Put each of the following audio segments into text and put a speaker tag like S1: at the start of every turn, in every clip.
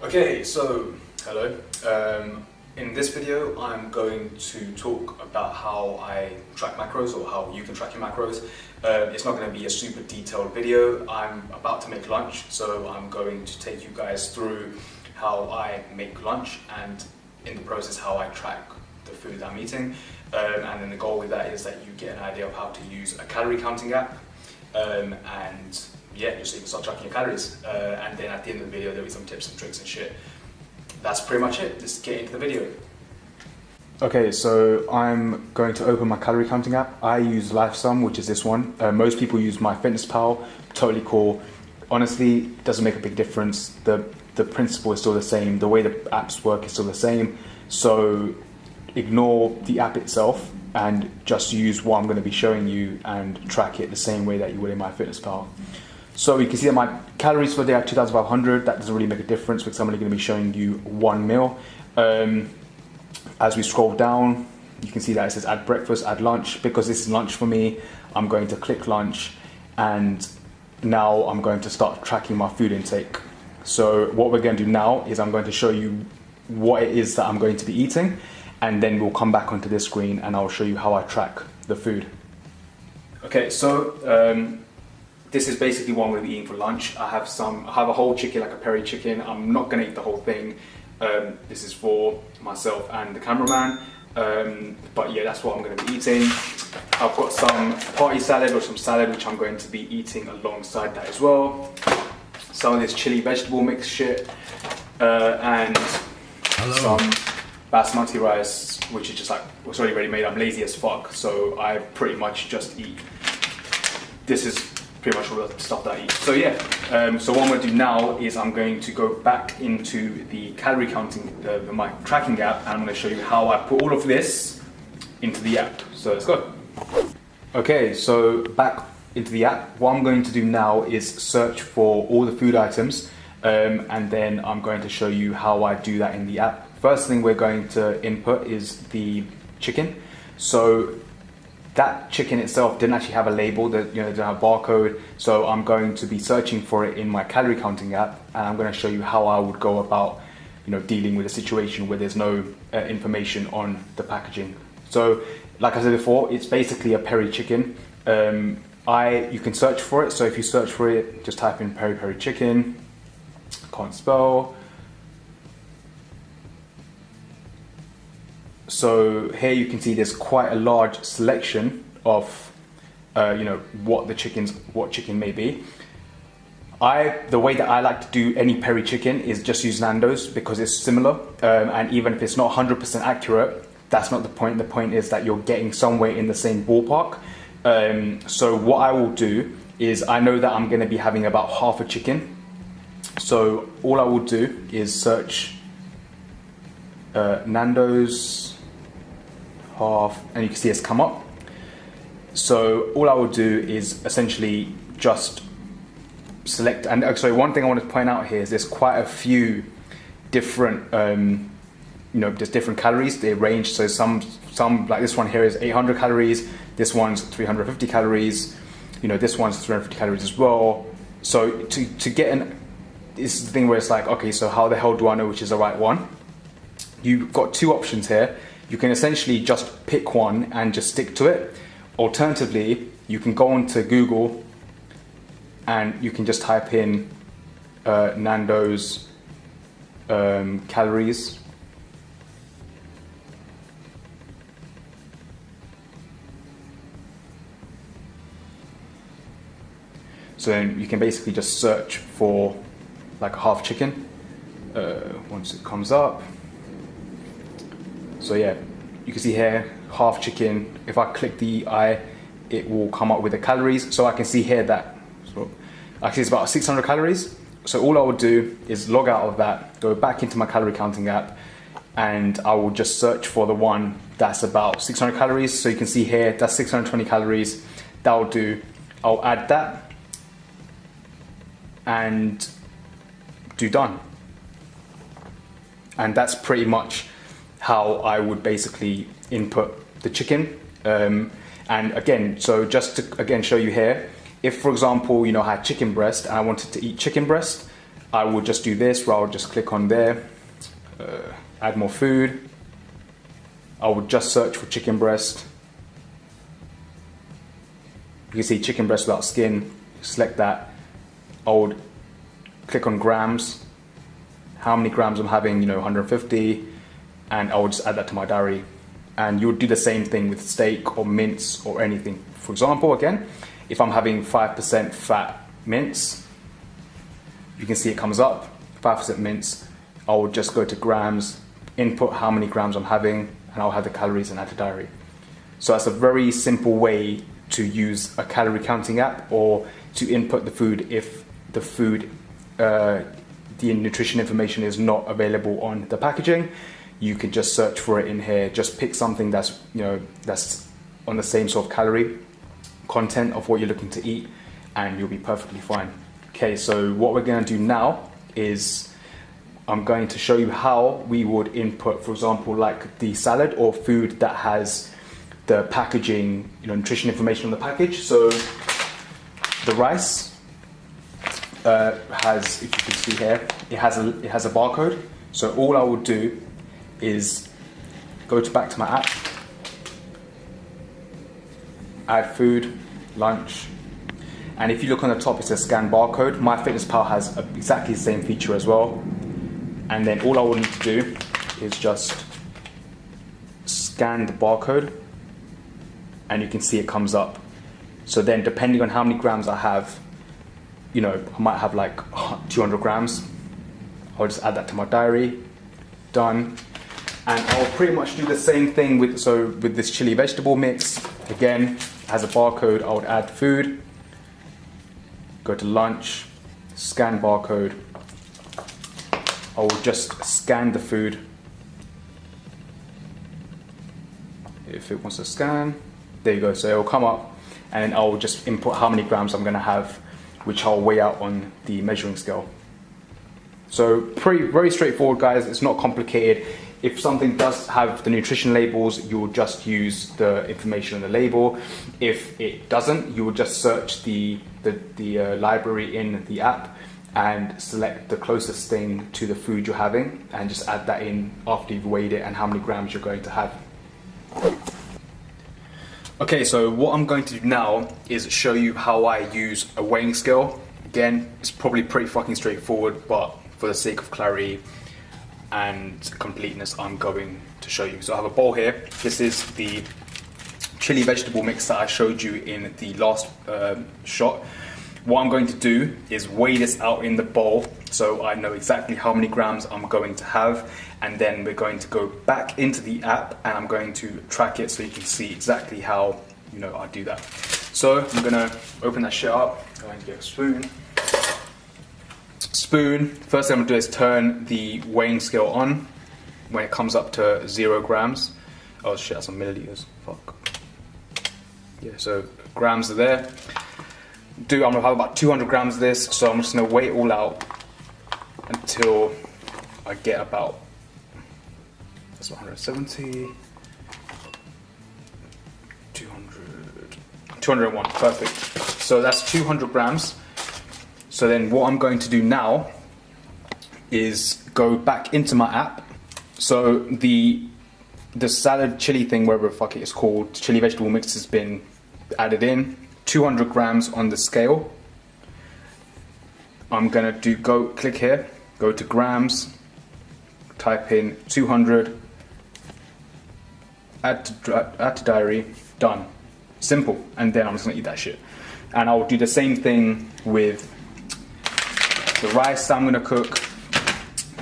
S1: Okay, so hello. In this video, I'm going to talk about how I track macros, or how you can track your macros. It's not going to be a super detailed video. I'm about to make lunch, so I'm going to take you guys through how I make lunch and in the process how I track the food I'm eating. And then the goal with that is that you get an idea of how to use a calorie counting app. And yeah, just so you can start tracking your calories. And then at the end of the video, there'll be some tips and tricks and shit. That's pretty much it. Just get into the video. Okay, so I'm going to open my calorie counting app. I use LifeSum, which is this one. Most people use MyFitnessPal. Totally cool. Honestly, it doesn't make a big difference. The principle is still the same. The way the apps work is still the same. So ignore the app itself and just use what I'm going to be showing you and track it the same way that you would in MyFitnessPal. So you can see that my calories for the day are 2,500. That doesn't really make a difference because I'm only going to be showing you one meal. As we scroll down, you can see that it says add breakfast, add lunch. Because this is lunch for me, I'm going to click lunch, and now I'm going to start tracking my food intake. So what we're going to do now is I'm going to show you what it is that I'm going to be eating, and then we'll come back onto this screen and I'll show you how I track the food. Okay, so this is basically what I'm going to be eating for lunch. I have a whole chicken, like a peri chicken. I'm not going to eat the whole thing. This is for myself and the cameraman. But yeah, that's what I'm going to be eating. I've got some party salad or some salad, which I'm going to be eating alongside that as well. Some of this chili vegetable mix shit. And some basmati rice, which is just like, it's already ready made. I'm lazy as fuck, so I pretty much just eat. This is pretty much all the stuff that I eat. So yeah, so what I'm going to do now is I'm going to go back into the calorie counting, my tracking app, and I'm going to show you how I put all of this into the app. So let's go. Okay, so back into the app. What I'm going to do now is search for all the food items, and then I'm going to show you how I do that in the app. First thing we're going to input is the chicken. So that chicken itself didn't actually have a label, that didn't have a barcode. So I'm going to be searching for it in my calorie counting app, and I'm going to show you how I would go about, dealing with a situation where there's no information on the packaging. So, like I said before, it's basically a peri chicken. You can search for it. So if you search for it, just type in peri chicken. Can't spell. So here you can see there's quite a large selection of, what chicken may be. The way that I like to do any peri chicken is just use Nando's because it's similar, and even if it's not 100% accurate, that's not the point. The point is that you're getting somewhere in the same ballpark. So what I will do is, I know that I'm going to be having about half a chicken. So all I will do is search Nando's half, and you can see it's come up. So all I will do is essentially just select, and actually one thing I want to point out here is there's quite a few different just different calories. They range, so some like this one here is 800 calories, this one's 350 calories, this one's 350 calories as well. So to get this is the thing where it's like, okay, so how the hell do I know which is the right one? You've got two options here. You can essentially just pick one and just stick to it. Alternatively, you can go onto Google and you can just type in Nando's calories. So then you can basically just search for like a half chicken once it comes up. So yeah, you can see here, half chicken. If I click the I, it will come up with the calories. So I can see here that, actually it's about 600 calories. So all I would do is log out of that, go back into my calorie counting app, and I will just search for the one that's about 600 calories. So you can see here, that's 620 calories. That will do. I'll add that and do done. And that's pretty much how I would basically input the chicken. And again, so just to again show you here, if for example, I had chicken breast and I wanted to eat chicken breast, I will just do this, where I'll just click on there, add more food. I would just search for chicken breast. You can see chicken breast without skin, select that. I would click on grams, how many grams I'm having, 150, and I would just add that to my diary. And you would do the same thing with steak or mince or anything. For example, again, if I'm having 5% fat mince, you can see it comes up, 5% mince. I would just go to grams, input how many grams I'm having, and I'll have the calories and add to diary. So that's a very simple way to use a calorie counting app, or to input the food if the food, the nutrition information is not available on the packaging. You can just search for it in here. Just pick something that's, that's on the same sort of calorie content of what you're looking to eat, and you'll be perfectly fine. Okay, so what we're going to do now is I'm going to show you how we would input, for example, like the salad or food that has the packaging, nutrition information on the package. So the rice has, if you can see here, it has a barcode. So all I will do is go back to my app, add food, lunch, and if you look on the top, it says scan barcode. MyFitnessPal has exactly the same feature as well. And then all I will need to do is just scan the barcode, and you can see it comes up. So then, depending on how many grams I have, I might have like 200 grams. I'll just add that to my diary. Done. And I'll pretty much do the same thing with this chili vegetable mix. Again, it has a barcode. I would add food, go to lunch, scan barcode. I will just scan the food. If it wants to scan, there you go. So it will come up, and then I'll just input how many grams I'm going to have, which I'll weigh out on the measuring scale. So very straightforward, guys. It's not complicated. If something does have the nutrition labels, you will just use the information on the label. If it doesn't, you will just search the library in the app and select the closest thing to the food you're having, and just add that in after you've weighed it and how many grams you're going to have. Okay, so what I'm going to do now is show you how I use a weighing scale. Again, it's probably pretty fucking straightforward, but for the sake of clarity and completeness, I'm going to show you. So I have a bowl here. This is the chili vegetable mix that I showed you in the last shot. What I'm going to do is weigh this out in the bowl, so I know exactly how many grams I'm going to have, and then we're going to go back into the app and I'm going to track it so you can see exactly how I do that. So I'm gonna open that shit up. I'm going to get a spoon. First thing I'm gonna do is turn the weighing scale on. When it comes up to 0 grams, oh shit, that's some milliliters. Fuck. Yeah, so grams are there. I'm gonna have about 200 grams of this, so I'm just gonna weigh it all out until I get about, that's 170, 201, perfect. So that's 200 grams. So then what I'm going to do now is go back into my app. So the salad chili thing, whatever the fuck it is called, chili vegetable mix, has been added in. 200 grams on the scale. I'm gonna click here, go to grams, type in 200, add to diary, done. Simple. And then I'm just gonna eat that shit. And I'll do the same thing with the rice that I'm gonna cook,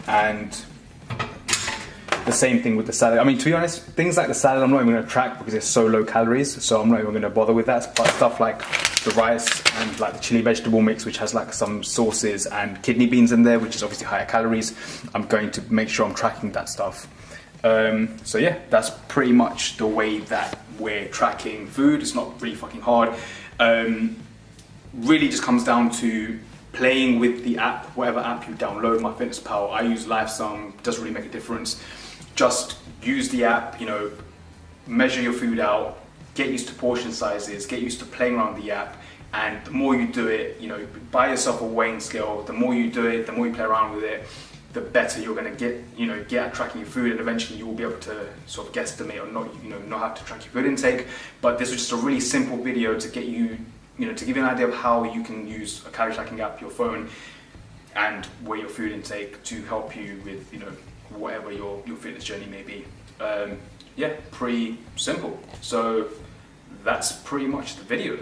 S1: and the same thing with the salad. I mean, to be honest, things like the salad I'm not even gonna track because it's so low calories, so I'm not even gonna bother with that. But stuff like the rice and like the chili vegetable mix, which has like some sauces and kidney beans in there, which is obviously higher calories, I'm going to make sure I'm tracking that stuff. So yeah, that's pretty much the way that we're tracking food. It's not really fucking hard. Really just comes down to playing with the app, whatever app you download. MyFitnessPal, I use LiveSum, doesn't really make a difference. Just use the app, measure your food out, get used to portion sizes, get used to playing around the app, And the more you do it, you know, buy yourself a weighing scale. The more you do it, the more you play around with it, the better you're going to get, you know, get at tracking your food, and eventually you will be able to sort of guesstimate or not, you know, not have to track your food intake. But this was just a really simple video to get you, you know, to give you an idea of how you can use a calorie tracking app, your phone, and weigh your food intake to help you with, you know, whatever your fitness journey may be. Yeah, pretty simple. So that's pretty much the video.